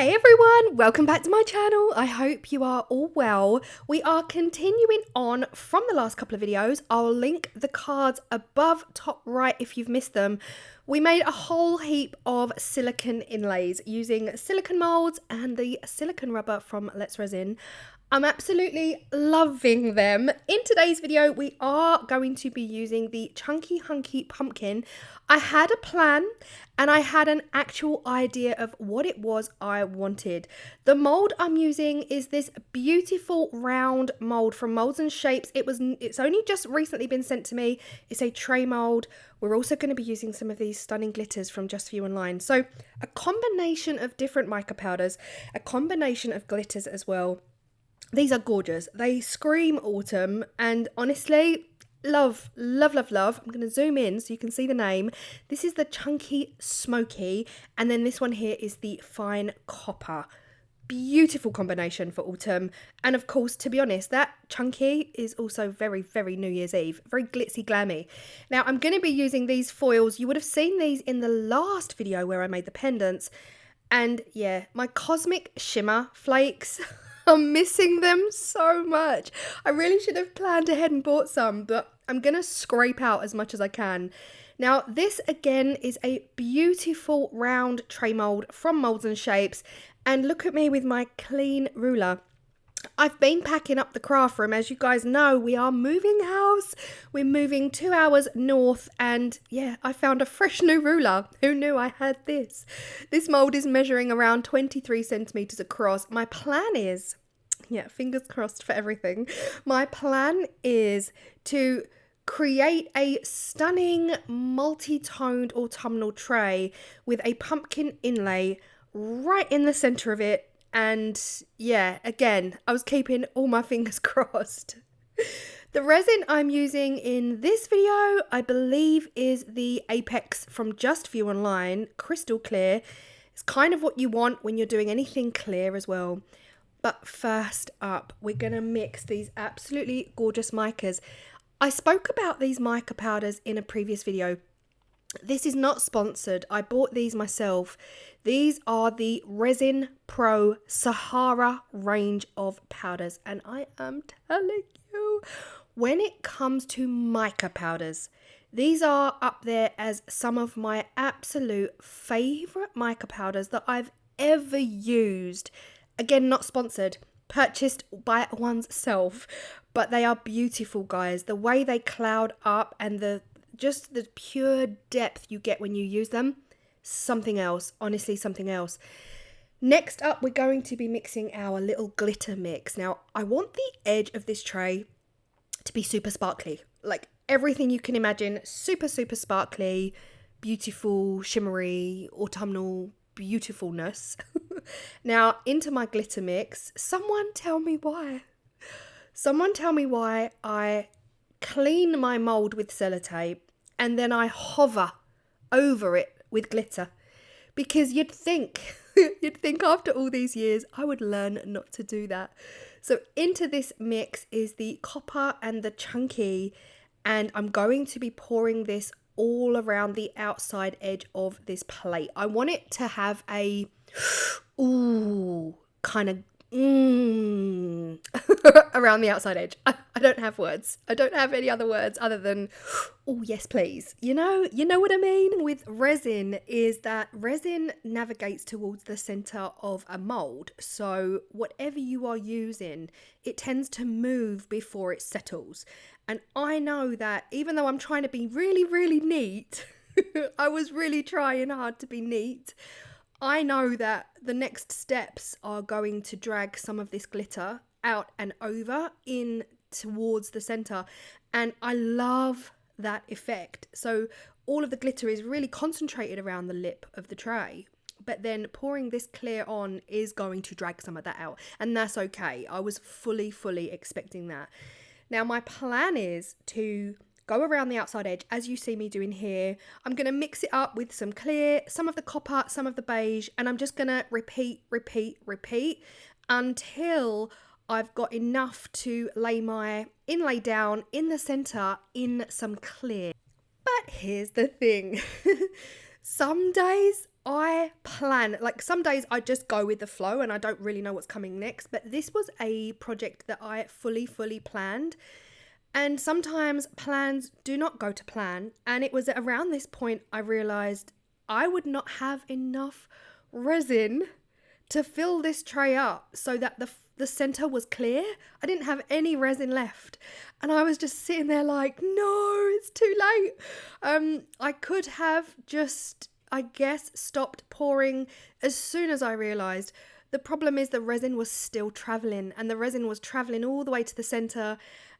Hey everyone, welcome back to my channel. I hope you are all well. We are continuing on from the last couple of videos. I'll link the cards above top right if you've missed them. We made a whole heap of silicone inlays using silicone molds and the silicone rubber from Let's Resin. I'm absolutely loving them. In today's video, we are going to be using the Chunky Hunky Pumpkin. I had a plan and I had an actual idea of what it was I wanted. The mold I'm using is this beautiful round mold from Moulds and Shapes. It's only just recently been sent to me. It's a tray mold. We're also going to be using some of these stunning glitters from Just For You Online. So a combination of different mica powders, a combination of glitters as well. These are gorgeous. They scream autumn, and honestly, love, love, love, love. I'm going to zoom in so you can see the name. This is the Chunky Smoky, and then this one here is the Fine Copper. Beautiful combination for autumn. And of course, to be honest, that chunky is also very, very New Year's Eve. Very glitzy glammy. Now, I'm going to be using these foils. You would have seen these in the last video where I made the pendants. And yeah, my Cosmic Shimmer flakes... I'm missing them so much. I really should have planned ahead and bought some, but I'm going to scrape out as much as I can. Now, this again is a beautiful round tray mold from Moulds and Shapes. And look at me with my clean ruler. I've been packing up the craft room. As you guys know, we are moving house. We're moving 2 hours north, and yeah, I found a fresh new ruler. Who knew I had this? This mold is measuring around 23 centimeters across. My plan is, yeah, fingers crossed for everything. My plan is to create a stunning multi-toned autumnal tray with a pumpkin inlay right in the center of it. And yeah, again, I was keeping all my fingers crossed. The resin I'm using in this video, I believe, is the Apex from Just For You Online, crystal clear. It's kind of what you want when you're doing anything clear as well. But first up, we're going to mix these absolutely gorgeous micas. I spoke about these mica powders in a previous video. This is not sponsored. I bought these myself. These are the Resin Pro Sahara range of powders. And I am telling you, when it comes to mica powders, these are up there as some of my absolute favorite mica powders that I've ever used. Again, not sponsored. Purchased by oneself. But they are beautiful, guys. The way they cloud up and just the pure depth you get when you use them, something else, honestly, something else. Next up, we're going to be mixing our little glitter mix. Now, I want the edge of this tray to be super sparkly, like everything you can imagine, super, super sparkly, beautiful, shimmery, autumnal beautifulness. Now, into my glitter mix. Someone tell me why. Someone tell me why I clean my mold with sellotape and then I hover over it with glitter, because you'd think after all these years I would learn not to do that. So into this mix is the copper and the chunky, and I'm going to be pouring this all around the outside edge of this plate. I want it to have a kind of around the outside edge. I don't have words. I don't have any other words other than, oh yes please. You know what I mean with resin is that resin navigates towards the center of a mold. So whatever you are using, it tends to move before it settles. And I know that even though I'm trying to be really, really neat, I was really trying hard to be neat. I know that the next steps are going to drag some of this glitter out and over in towards the center, and I love that effect. So all of the glitter is really concentrated around the lip of the tray, but then pouring this clear on is going to drag some of that out, and that's okay. I was fully expecting that. Now my plan is to go around the outside edge as you see me doing here. I'm going to mix it up with some clear, some of the copper, some of the beige, and I'm just going to repeat until I've got enough to lay my inlay down in the center in some clear. But here's the thing. Some days I plan, like some days I just go with the flow and I don't really know what's coming next, but this was a project that I fully planned. And sometimes plans do not go to plan. And it was around this point I realized I would not have enough resin to fill this tray up so that the center was clear. I didn't have any resin left. And I was just sitting there like, no, it's too late. I could have just, I guess, stopped pouring as soon as I realized. The problem is the resin was still traveling, and the resin was traveling all the way to the center.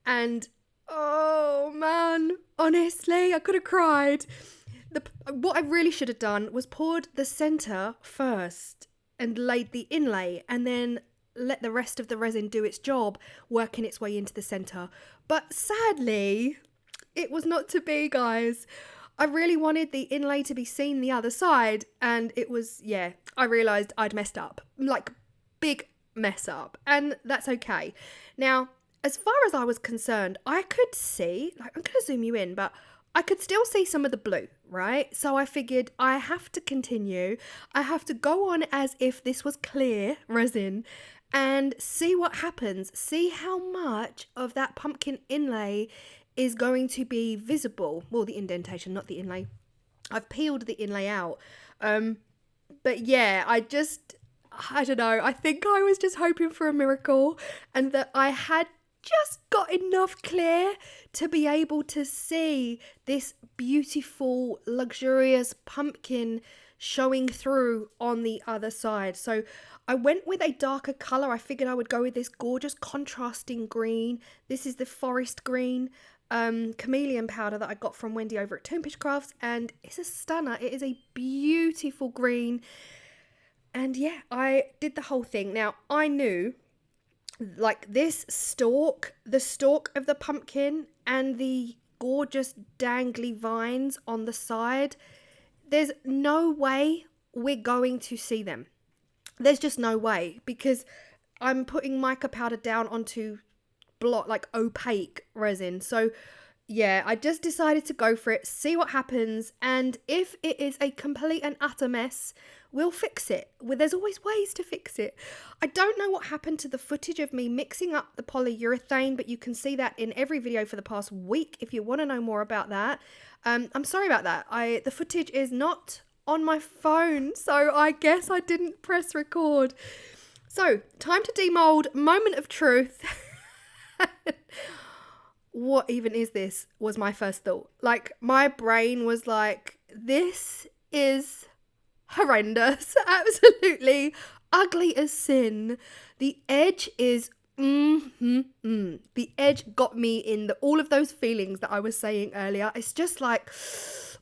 And oh man, honestly, I could have cried. What I really should have done was poured the center first and laid the inlay, and then let the rest of the resin do its job, working its way into the center. But sadly, it was not to be, guys. I really wanted the inlay to be seen the other side, and it was, yeah, I realized I'd messed up, like big mess up, and that's okay. Now, as far as I was concerned, I could see, like, I'm going to zoom you in, but I could still see some of the blue, right? So I figured I have to continue. I have to go on as if this was clear resin and see what happens. See how much of that pumpkin inlay is going to be visible. Well, the indentation, not the inlay. I've peeled the inlay out. But yeah, I don't know. I think I was just hoping for a miracle, and that I had just got enough clear to be able to see this beautiful, luxurious pumpkin showing through on the other side. So I went with a darker colour. I figured I would go with this gorgeous contrasting green. This is the forest green chameleon powder that I got from Wendy over at Toonfish Crafts, and it's a stunner. It is a beautiful green. And yeah, I did the whole thing. Now, I knew, like, this stalk, the stalk of the pumpkin and the gorgeous dangly vines on the side, there's no way we're going to see them. There's just no way, because I'm putting mica powder down onto like opaque resin. So yeah, I just decided to go for it, see what happens, and if it is a complete and utter mess, we'll fix it. Well, there's always ways to fix it. I don't know what happened to the footage of me mixing up the polyurethane, but you can see that in every video for the past week if you want to know more about that. I'm sorry about that. The footage is not on my phone, so I guess I didn't press record. So, time to demold, moment of truth. What even is this, was my first thought. Like, my brain was like, this is horrendous, absolutely ugly as sin. The edge is the edge got me in all of those feelings that I was saying earlier. It's just like,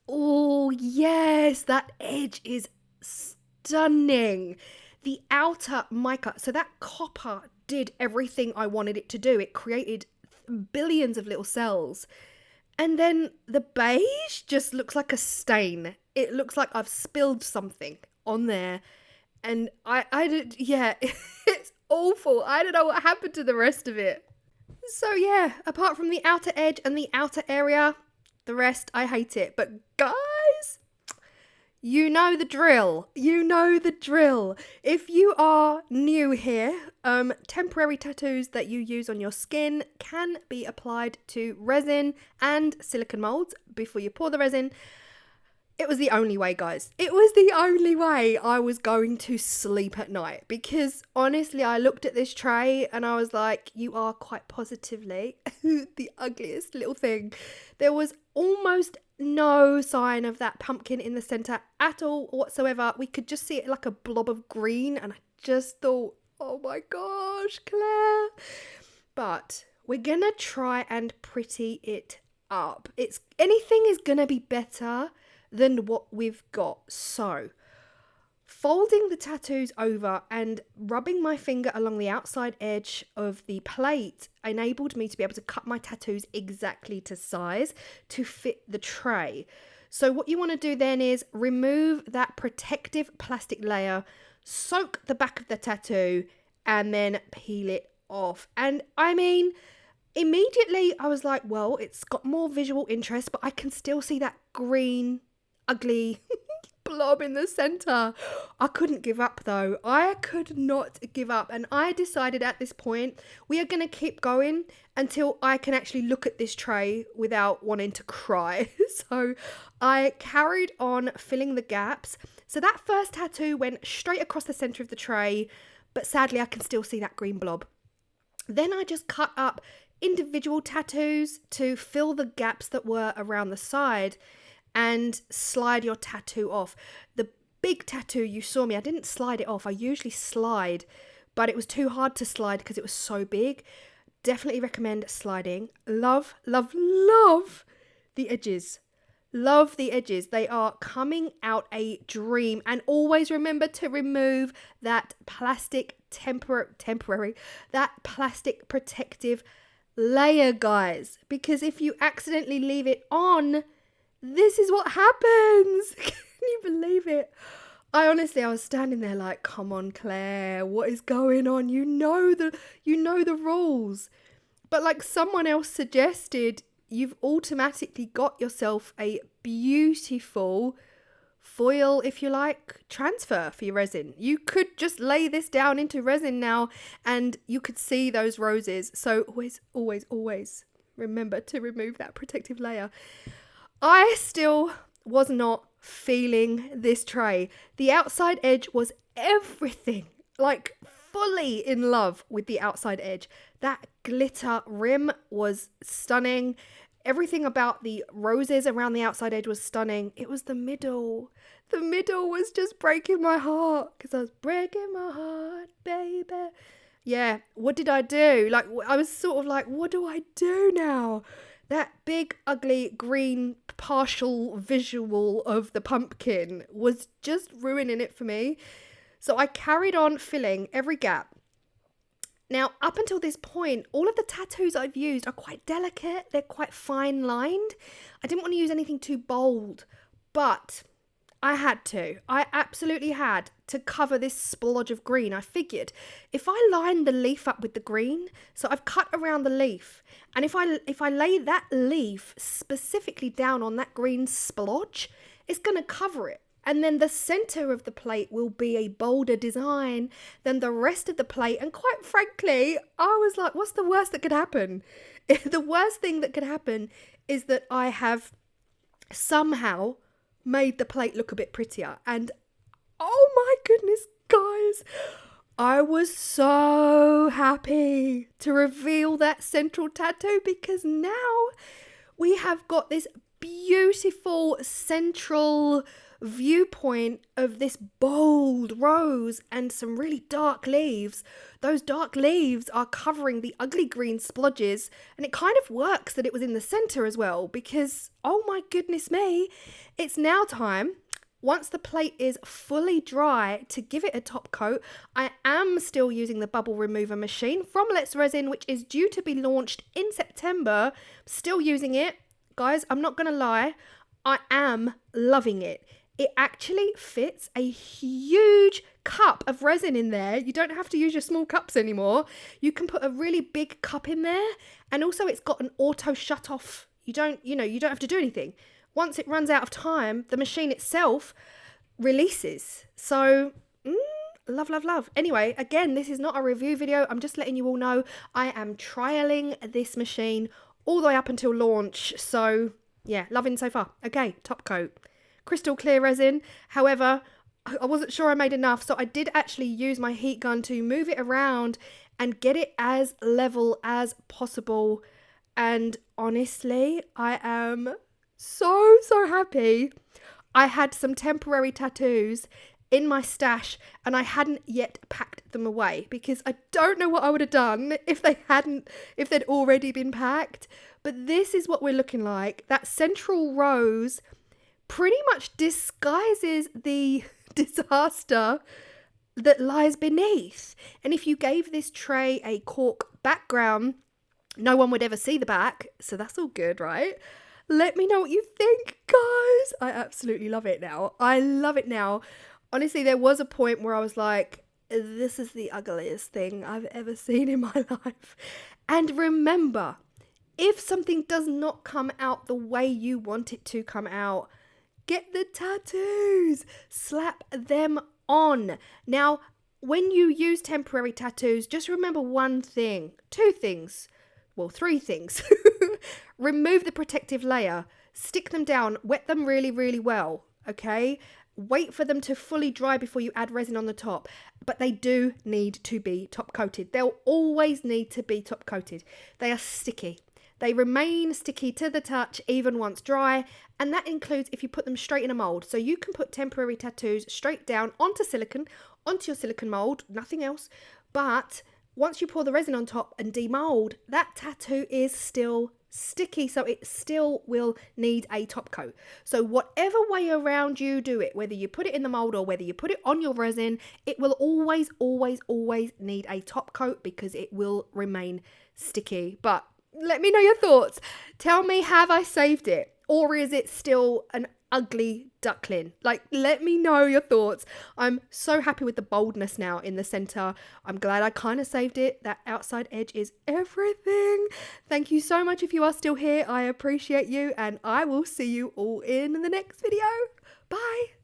oh yes, that edge is stunning. The outer mica, so that copper did everything I wanted it to do. It created billions of little cells. And then the beige just looks like a stain. It looks like I've spilled something on there. And I did, yeah, it's awful. I don't know what happened to the rest of it. So yeah, apart from the outer edge and the outer area, the rest, I hate it. But guys, you know the drill. You know the drill. If you are new here, temporary tattoos that you use on your skin can be applied to resin and silicone molds before you pour the resin. It was the only way, guys. It was the only way I was going to sleep at night, because honestly, I looked at this tray and I was like, you are quite positively the ugliest little thing. There was almost no sign of that pumpkin in the center at all whatsoever. We could just see it like a blob of green, and I just thought, oh my gosh, Claire. But we're gonna try and pretty it up. Anything is gonna be better than what we've got. So folding the tattoos over and rubbing my finger along the outside edge of the plate enabled me to be able to cut my tattoos exactly to size to fit the tray. So what you want to do then is remove that protective plastic layer, soak the back of the tattoo, and then peel it off. And I mean, immediately I was like, well, it's got more visual interest, but I can still see that green, ugly blob in the center. I couldn't give up though. I could not give up. And I decided at this point, we are going to keep going until I can actually look at this tray without wanting to cry. So I carried on filling the gaps. So that first tattoo went straight across the center of the tray, but sadly I can still see that green blob. Then I just cut up individual tattoos to fill the gaps that were around the side and slide your tattoo off. The big tattoo you saw me, I didn't slide it off. I usually slide, but it was too hard to slide because it was so big. Definitely recommend sliding. Love, love, love the edges. Love the edges. They are coming out a dream. And always remember to remove that plastic temporary, that plastic protective layer, guys. Because if you accidentally leave it on, this is what happens. Can you believe it? I was standing there like, come on, Claire, what is going on? You know the rules. But like someone else suggested, you've automatically got yourself a beautiful foil, if you like, transfer for your resin. You could just lay this down into resin now and you could see those roses. So always remember to remove that protective layer. I still was not feeling this tray. The outside edge was everything, like fully in love with the outside edge. That glitter rim was stunning. Everything about the roses around the outside edge was stunning. It was the middle. The middle was just breaking my heart because I was breaking my heart, baby. Yeah, what did I do? Like, I was sort of like, what do I do now? That big, ugly, green, partial visual of the pumpkin was just ruining it for me. So I carried on filling every gap. Now, up until this point, all of the tattoos I've used are quite delicate. They're quite fine lined. I didn't want to use anything too bold, but I had to. I absolutely had to cover this splodge of green. I figured if I line the leaf up with the green, so I've cut around the leaf, and if I lay that leaf specifically down on that green splodge, it's going to cover it. And then the center of the plate will be a bolder design than the rest of the plate. And quite frankly, I was like, what's the worst that could happen? The worst thing that could happen is that I have somehow made the plate look a bit prettier. And oh my goodness, guys, I was so happy to reveal that central tattoo because now we have got this beautiful central viewpoint of this bold rose and some really dark leaves. Those dark leaves are covering the ugly green splodges, and it kind of works that it was in the center as well because, oh my goodness me, it's now time, once the plate is fully dry, to give it a top coat. I am still using the bubble remover machine from Let's Resin, which is due to be launched in September. Still using it. Guys, I'm not gonna lie, I am loving it. It actually fits a huge cup of resin in there. You don't have to use your small cups anymore. You can put a really big cup in there, and also it's got an auto shut off. You don't have to do anything. Once it runs out of time, the machine itself releases. So, love, love, love. Anyway, again, this is not a review video. I'm just letting you all know I am trialing this machine all the way up until launch. So, yeah, loving so far. Okay, top coat. Crystal clear resin. However, I wasn't sure I made enough, so I did actually use my heat gun to move it around and get it as level as possible. And honestly, I am so happy. I had some temporary tattoos in my stash and I hadn't yet packed them away because I don't know what I would have done if they'd already been packed. But this is what we're looking like. That central rose pretty much disguises the disaster that lies beneath. And if you gave this tray a cork background, no one would ever see the back. So that's all good, right? Let me know what you think, guys. I absolutely love it now. I love it now. Honestly, there was a point where I was like, this is the ugliest thing I've ever seen in my life. And remember, if something does not come out the way you want it to come out, Get the tattoos. Slap them on. Now, when you use temporary tattoos, just remember one thing, two things, well, three things. Remove the protective layer, stick them down, wet them really, really well, okay? Wait for them to fully dry before you add resin on the top, but they do need to be top coated. They'll always need to be top coated. They are sticky. They remain sticky to the touch even once dry, and that includes if you put them straight in a mould. So you can put temporary tattoos straight down onto silicone, onto your silicone mould, nothing else. But once you pour the resin on top and demold, that tattoo is still sticky, so it still will need a top coat. So whatever way around you do it, whether you put it in the mold or whether you put it on your resin, it will always need a top coat because it will remain sticky. But let me know your thoughts. Tell me, have I saved it? Or is it still an ugly duckling? Like, let me know your thoughts. I'm so happy with the boldness now in the center. I'm glad I kind of saved it. That outside edge is everything. Thank you so much if you are still here. I appreciate you, and I will see you all in the next video. Bye.